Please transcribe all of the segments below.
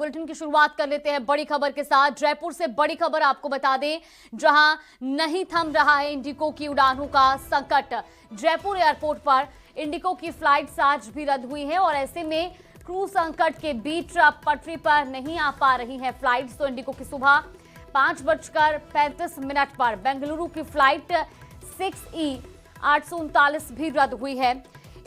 Bulletin की शुरुआत कर लेते हैं बड़ी खबर के साथ। जयपुर से बड़ी खबर आपको बता दें, जहां नहीं थम रहा है इंडिगो की उड़ानों का संकट। जयपुर एयरपोर्ट पर इंडिगो की फ्लाइट्स आज भी रद्द हुई है और ऐसे में क्रू संकट के बीच पटरी पर नहीं आ पा रही है फ्लाइट्स। तो इंडिगो की सुबह 5:35 पर बेंगलुरु की फ्लाइट 6E839 भी रद्द हुई है।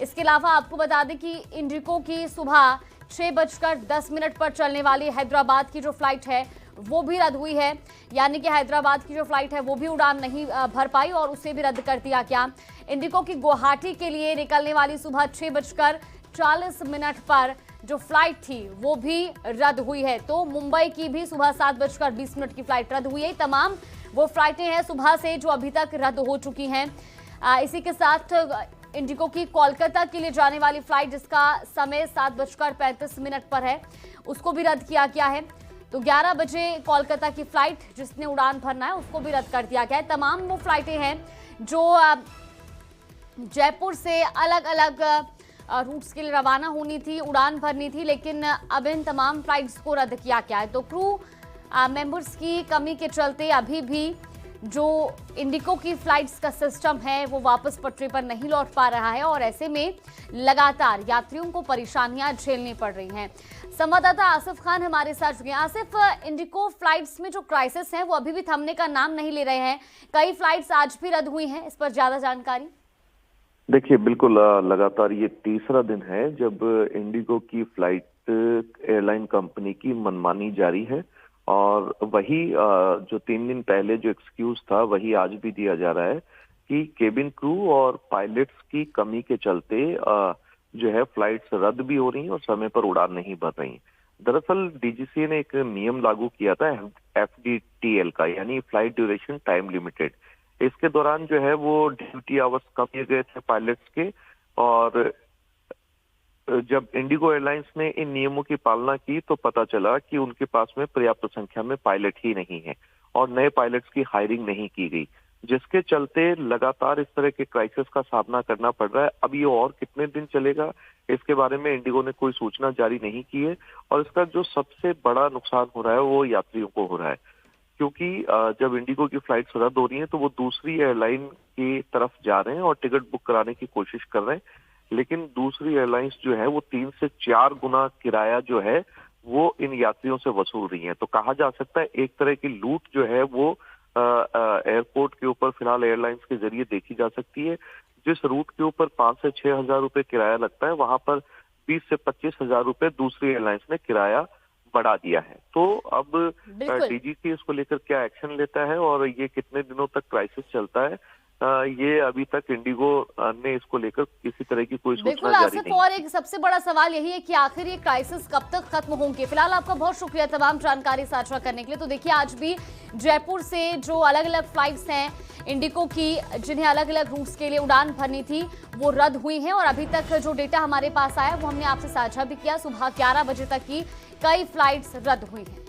इसके अलावा आपको बता दें कि इंडिगो की सुबह 6:10 पर चलने वाली हैदराबाद की जो फ्लाइट है वो भी रद्द हुई है, यानी कि हैदराबाद की जो फ्लाइट है वो भी उड़ान नहीं भर पाई और उसे भी रद्द कर दिया गया। इंडिगो की गुवाहाटी के लिए निकलने वाली सुबह 6:40 पर जो फ्लाइट थी वो भी रद्द हुई है। तो मुंबई की भी सुबह 7:20 की फ्लाइट रद्द हुई है। तमाम वो फ्लाइटें हैं सुबह से जो अभी तक रद्द हो चुकी हैं। इसी के साथ इंडिगो की कोलकाता के लिए जाने वाली फ्लाइट जिसका समय 7:35 पर है उसको भी रद्द किया गया है। तो 11 बजे कोलकाता की फ्लाइट जिसने उड़ान भरना है उसको भी रद्द कर दिया गया है। तमाम वो फ्लाइटें हैं जो जयपुर से अलग अलग रूट्स के लिए रवाना होनी थी, उड़ान भरनी थी, लेकिन अब इन तमाम फ्लाइट्स को रद्द किया गया है। तो क्रू मेंबर्स की कमी के चलते अभी भी जो इंडिगो की फ्लाइट्स का सिस्टम है वो वापस पटरी पर नहीं लौट पा रहा है और ऐसे में लगातार यात्रियों को परेशानियां झेलनी पड़ रही हैं। संवाददाता आसिफ खान हमारे साथ जुड़े हैं। आसिफ, इंडिगो फ्लाइट्स में जो क्राइसिस है वो अभी भी थमने का नाम नहीं ले रहे हैं, कई फ्लाइट्स आज भी रद्द हुई हैं, इस पर ज्यादा जानकारी। देखिए, बिल्कुल लगातार ये तीसरा दिन है जब इंडिगो की फ्लाइट एयरलाइन कंपनी की मनमानी जारी है और वही जो 3 दिन पहले जो एक्सक्यूज था वही आज भी दिया जा रहा है कि केबिन क्रू और पायलट्स की कमी के चलते जो है फ्लाइट्स रद्द भी हो रही हैं और समय पर उड़ान नहीं भर रही। दरअसल डीजीसीए ने एक नियम लागू किया था FDTL का, यानी फ्लाइट ड्यूरेशन टाइम लिमिटेड। इसके दौरान जो है वो ड्यूटी आवर्स कम किए गए थे पायलट्स के और जब इंडिगो एयरलाइंस ने इन नियमों की पालना की तो पता चला कि उनके पास में पर्याप्त संख्या में पायलट ही नहीं है और नए पायलट्स की हायरिंग नहीं की गई, जिसके चलते लगातार इस तरह के क्राइसिस का सामना करना पड़ रहा है। अब ये और कितने दिन चलेगा इसके बारे में इंडिगो ने कोई सूचना जारी नहीं की है और इसका जो सबसे बड़ा नुकसान हो रहा है वो यात्रियों को हो रहा है, क्योंकि जब इंडिगो की फ्लाइट्स रद्द हो रही हैं तो वो दूसरी एयरलाइन की तरफ जा रहे हैं और टिकट बुक कराने की कोशिश कर रहे हैं, लेकिन दूसरी एयरलाइंस जो है वो 3 से 4 गुना किराया जो है वो इन यात्रियों से वसूल रही है। तो कहा जा सकता है एक तरह की लूट जो है वो एयरपोर्ट के ऊपर फिलहाल एयरलाइंस के जरिए देखी जा सकती है। जिस रूट के ऊपर 5 से 6 हजार रुपए किराया लगता है वहां पर 20 से 25 हजार रुपए दूसरी एयरलाइंस ने किराया बढ़ा दिया है। तो अब डीजीसी इसको लेकर क्या एक्शन लेता है और ये कितने दिनों तक क्राइसिस चलता है, ये अभी तक इंडिगो ने इसको लेकर किसी तरह की कोई सूचना जारी नहीं। और एक सबसे बड़ा सवाल यही है कि आखिर ये क्राइसिस कब तक खत्म होंगे। फिलहाल आपका बहुत शुक्रिया तमाम जानकारी साझा करने के लिए। तो देखिए, आज भी जयपुर से जो अलग अलग फ्लाइट्स हैं इंडिगो की जिन्हें अलग अलग रूट्स के लिए उड़ान भरनी थी वो रद्द हुई हैं और अभी तक जो डेटा हमारे पास आया वो हमने आपसे साझा भी किया। सुबह 11 बजे तक की कई फ्लाइट्स रद्द हुई हैं।